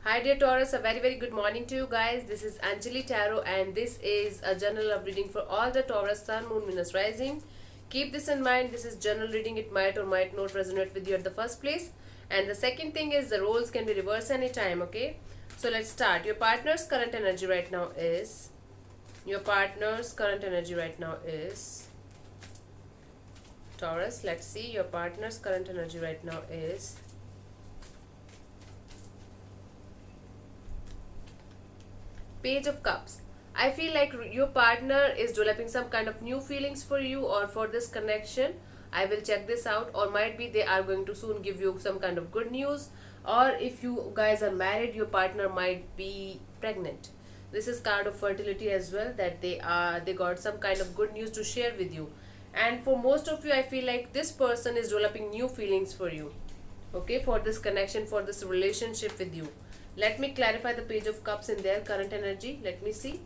Hi dear Taurus, a very good morning to you guys. This is Anjali Tarot and this is a general love reading for all the Taurus Sun, Moon, Venus rising. Keep this in mind, this is general reading, it might or might not resonate with you at the first place. And the second thing is the roles can be reversed anytime, okay? So let's start. Your partner's current energy right now is... Taurus, let's see. Your partner's current energy right now is... Page of Cups. I feel like your partner is developing some kind of new feelings for you or for this connection. I will check this out, or might be they are going to soon give you some kind of good news, or if you guys are married, your partner might be pregnant. This is card of fertility as well, that they got some kind of good news to share with you. And for most of you, I feel like this person is developing new feelings for you, okay, for this connection, for this relationship with you. Let me clarify the Page of Cups in their current energy. Let me see.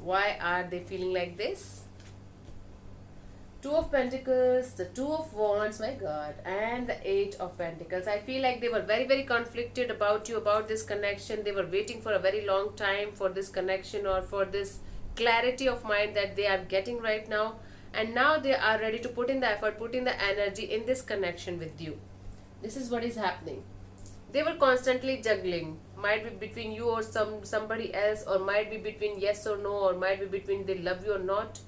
Why are they feeling like this? Two of Pentacles, the Two of Wands, my God, and the Eight of Pentacles. I feel like they were very conflicted about you, about this connection. They were waiting for a very long time for this connection or for this clarity of mind that they are getting right now. And now they are ready to put in the effort, put in the energy in this connection with you. This is what is happening. They were constantly juggling, might be between you or somebody else, or might be between yes or no, or might be between they love you or not.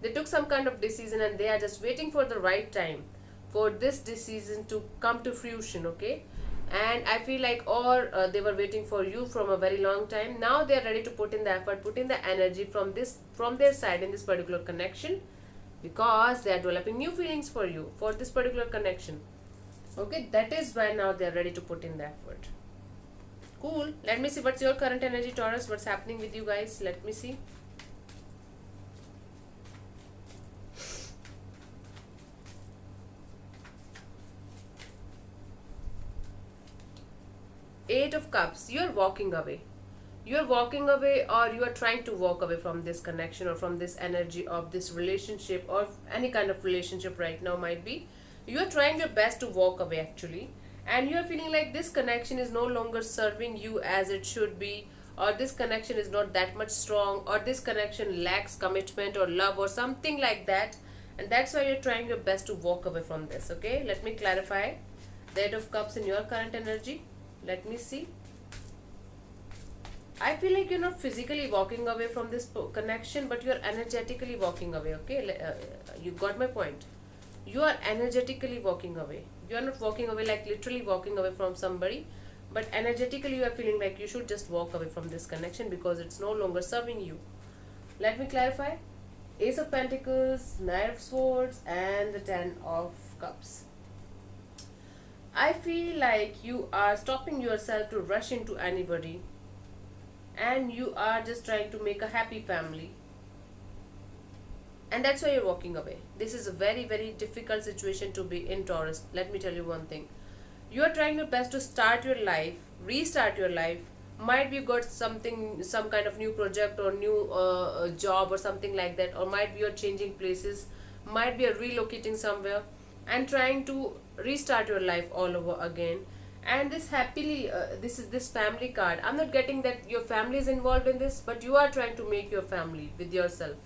They took some kind of decision and they are just waiting for the right time for this decision to come to fruition, okay? And I feel like, or they were waiting for you from a very long time. Now they are ready to put in the effort, put in the energy from their side in this particular connection, because they are developing new feelings for you, for this particular connection. Okay, that is why now they are ready to put in the effort. Cool. Let me see what's your current energy, Taurus. What's happening with you guys? Let me see. Eight of Cups. You are walking away. You are walking away, or you are trying to walk away from this connection or from this energy of this relationship, or any kind of relationship right now might be. You are trying your best to walk away actually, and you are feeling like this connection is no longer serving you as it should be, or this connection is not that much strong, or this connection lacks commitment or love or something like that, and that's why you're trying your best to walk away from this. Okay, let me clarify the Eight of Cups in your current energy. Let me see. I feel like you're not physically walking away from this connection, but you're energetically walking away. Okay, you got my point. You are energetically walking away. You are not walking away like literally walking away from somebody, but energetically you are feeling like you should just walk away from this connection because it's no longer serving you. Let me clarify. Ace of Pentacles, Knight of Swords, and the Ten of Cups. I feel like you are stopping yourself to rush into anybody, and you are just trying to make a happy family, and that's why you're walking away. This is a very difficult situation to be in, Taurus. Let me tell you one thing. You are trying your best to start your life, restart your life. Might be you got something, some kind of new project or new job or something like that, or might be you're changing places, might be you're relocating somewhere and trying to restart your life all over again. And this happily, this is this family card. I'm not getting that your family is involved in this, but you are trying to make your family with yourself.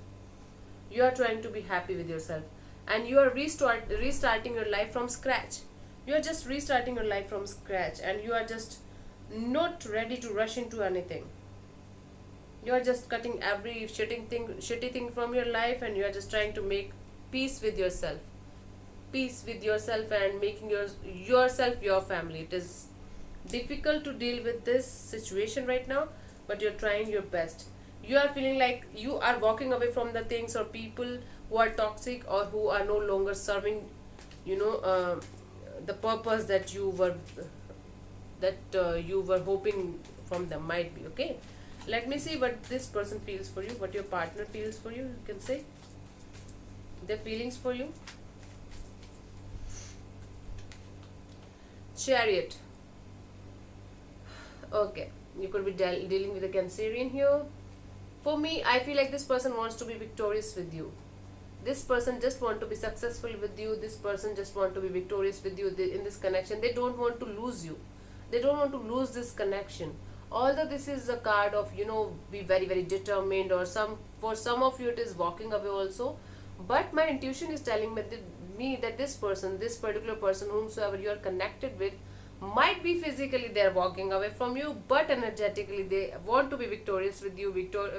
You are trying to be happy with yourself, and you are restarting your life from scratch. You are just restarting your life from scratch, and you are just not ready to rush into anything. You are just cutting every shitty thing from your life, and you are just trying to make peace with yourself. Peace with yourself and making yourself your family. It is difficult to deal with this situation right now, but you're trying your best. You are feeling like you are walking away from the things or people who are toxic or who are no longer serving, the purpose that you were hoping from them, might be. Okay, let me see what this person feels for you, what your partner feels for you. You can say their feelings for you. Chariot. Okay, you could be dealing with a Cancerian here. For me, I feel like this person wants to be victorious with you. This person just want to be successful with you. This person just want to be victorious with you in this connection. They don't want to lose you. They don't want to lose this connection. Although this is a card of, be very very determined, or for some of you it is walking away also. But my intuition is telling me that this person, this particular person, whomsoever you are connected with, might be physically they're walking away from you, but energetically they want to be victorious with you,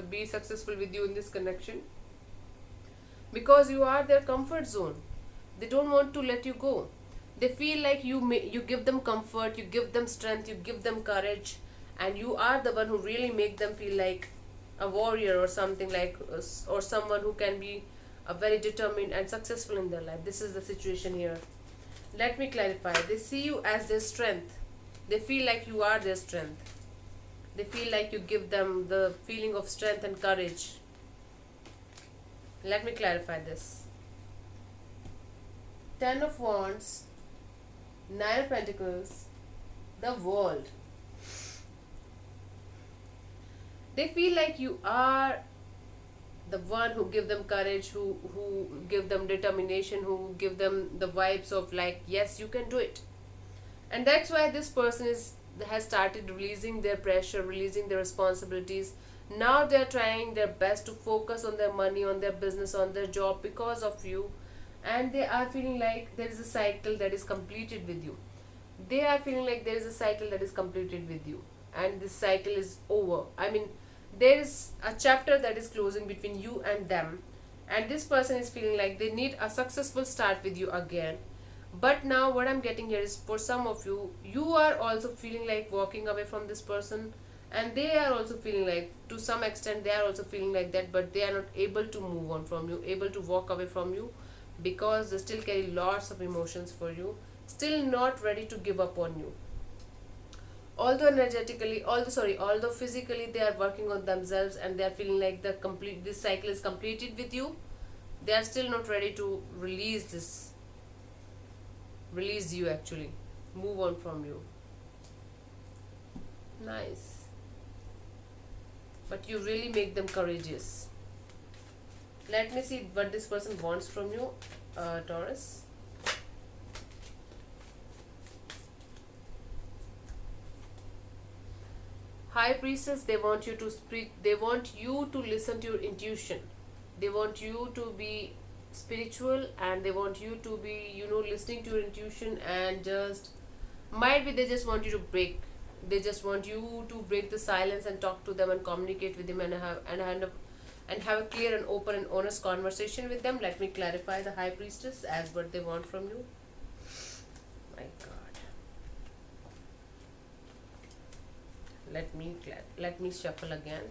be successful with you in this connection, because you are their comfort zone. They don't want to let you go. They feel like you give them comfort, you give them strength, you give them courage, and you are the one who really make them feel like a warrior, or something like, or someone who can be very determined and successful in their life. This is the situation here. Let me clarify. They see you as their strength. They feel like you are their strength. They feel like you give them the feeling of strength and courage. Let me clarify this. Ten of Wands, Nine of Pentacles, the World. They feel like you are the one who give them courage, who give them determination, who give them the vibes of like, yes, you can do it. And that's why this person has started releasing their pressure, releasing their responsibilities. Now they're trying their best to focus on their money, on their business, on their job because of you. And they are feeling like there is a cycle that is completed with you. They are feeling like there is a cycle that is completed with you, and this cycle is over. I mean, there is a chapter that is closing between you and them, and this person is feeling like they need a successful start with you again. But now what I'm getting here is, for some of you, you are also feeling like walking away from this person, and they are also feeling like, to some extent they are also feeling like that, but they are not able to move on from you, able to walk away from you, because they still carry lots of emotions for you, still not ready to give up on you. Although physically they are working on themselves, and they are feeling like this cycle is completed with you, they are still not ready to release you actually, move on from you. Nice. But you really make them courageous. Let me see what this person wants from you, Taurus. High Priestess, they want you to speak, they want you to listen to your intuition. They want you to be spiritual, and they want you to be, listening to your intuition, and just, might be they just want you to break the silence and talk to them and communicate with them, and have a clear and open and honest conversation with them. Let me clarify the High Priestess as what they want from you. My God. Let me shuffle again.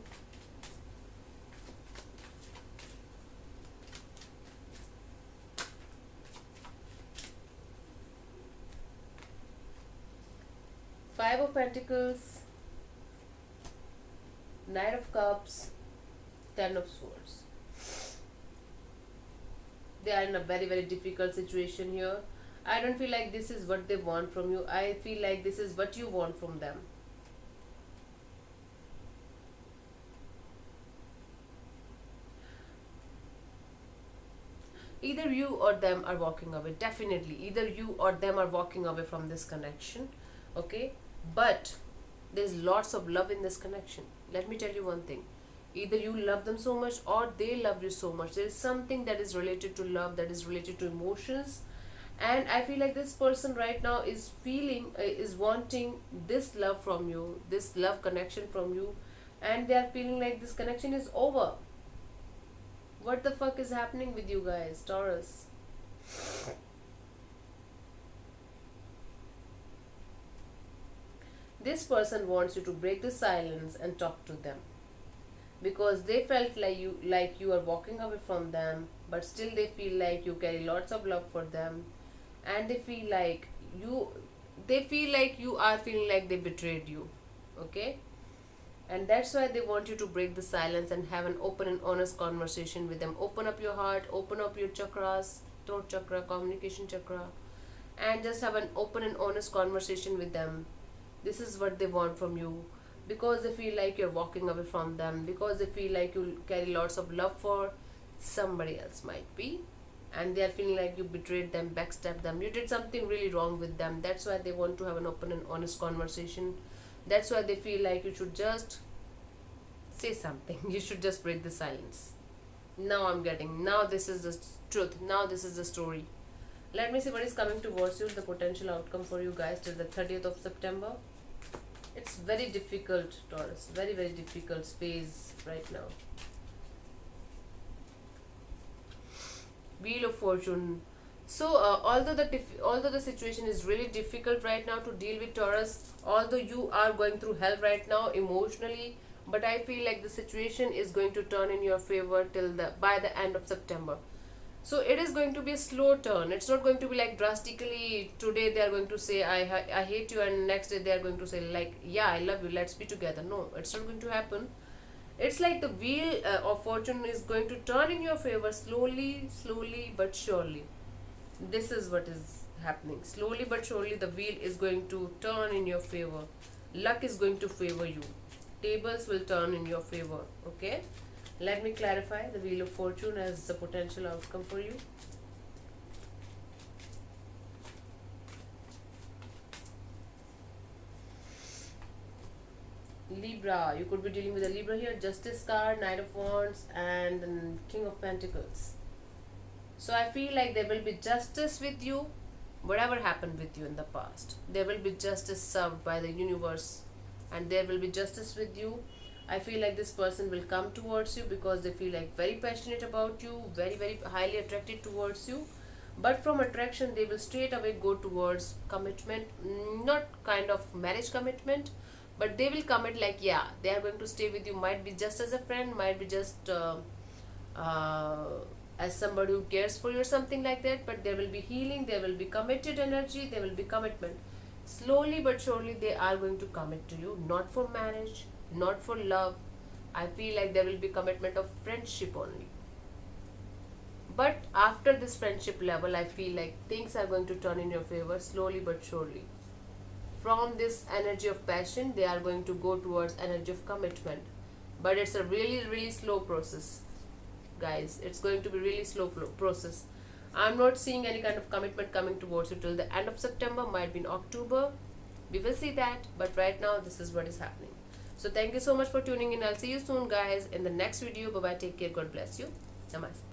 Five of Pentacles, Knight of Cups, Ten of Swords. They are in a very very difficult situation here. I don't feel like this is what they want from you. I feel like this is what you want from them. Either you or them are walking away. Definitely either you or them are walking away from this connection. Okay, but there's lots of love in this connection. Let me tell you one thing. Either you love them so much, or they love you so much. There is something that is related to love, that is related to emotions. And I feel like this person right now is wanting this love from you, this love connection from you, and they are feeling like this connection is over. What the fuck is happening with you guys, Taurus? This person wants you to break the silence and talk to them, because they felt like you are walking away from them, but still they feel like you carry lots of love for them, and they feel like you are feeling like they betrayed you. Okay, and that's why they want you to break the silence and have an open and honest conversation with them. Open up your heart, open up your chakras, throat chakra, communication chakra, and just have an open and honest conversation with them. This is what they want from you, because they feel like you're walking away from them, because they feel like you carry lots of love for somebody else might be, and they are feeling like you betrayed them, backstabbed them, you did something really wrong with them. That's why they want to have an open and honest conversation. That's why they feel like you should just say something. You should just break the silence. Now I'm getting, now this is the truth, now this is the story. Let me see what is coming towards you, the potential outcome for you guys till the 30th of September. It's very difficult, Taurus, very very difficult phase right now. Wheel of Fortune. So although the situation is really difficult right now to deal with, Taurus, although you are going through hell right now emotionally, but I feel like the situation is going to turn in your favor till the by the end of September. So it is going to be a slow turn. It's not going to be like drastically today they are going to say I hate you, and next day they are going to say like yeah I love you, let's be together. No, it's not going to happen. It's like the wheel of fortune is going to turn in your favor slowly but surely. This is what is happening. Slowly but surely the wheel is going to turn in your favor. Luck is going to favor you. Tables will turn in your favor. Okay, let me clarify the wheel of fortune as the potential outcome for you. Libra, you could be dealing with a Libra here. Justice card, Knight of Wands, and then King of Pentacles. So I feel like there will be justice with you. Whatever happened with you in the past, there will be justice served by the universe, and there will be justice with you. I feel like this person will come towards you because they feel like very passionate about you, very very highly attracted towards you. But from attraction they will straight away go towards commitment. Not kind of marriage commitment, but they will commit like yeah they are going to stay with you. Might be just as a friend, might be just uh, as somebody who cares for you or something like that. But there will be healing, there will be committed energy, there will be commitment. Slowly but surely they are going to commit to you, not for marriage, not for love. I feel like there will be commitment of friendship only. But after this friendship level I feel like things are going to turn in your favor slowly but surely. From this energy of passion they are going to go towards energy of commitment, but it's a really slow process, guys. It's going to be really slow process. I'm not seeing any kind of commitment coming towards you till the end of September. Might be in October, we will see that, but right now this is what is happening. So thank you so much for tuning in. I'll see you soon, guys, in the next video. Bye bye, take care, God bless you, namaste.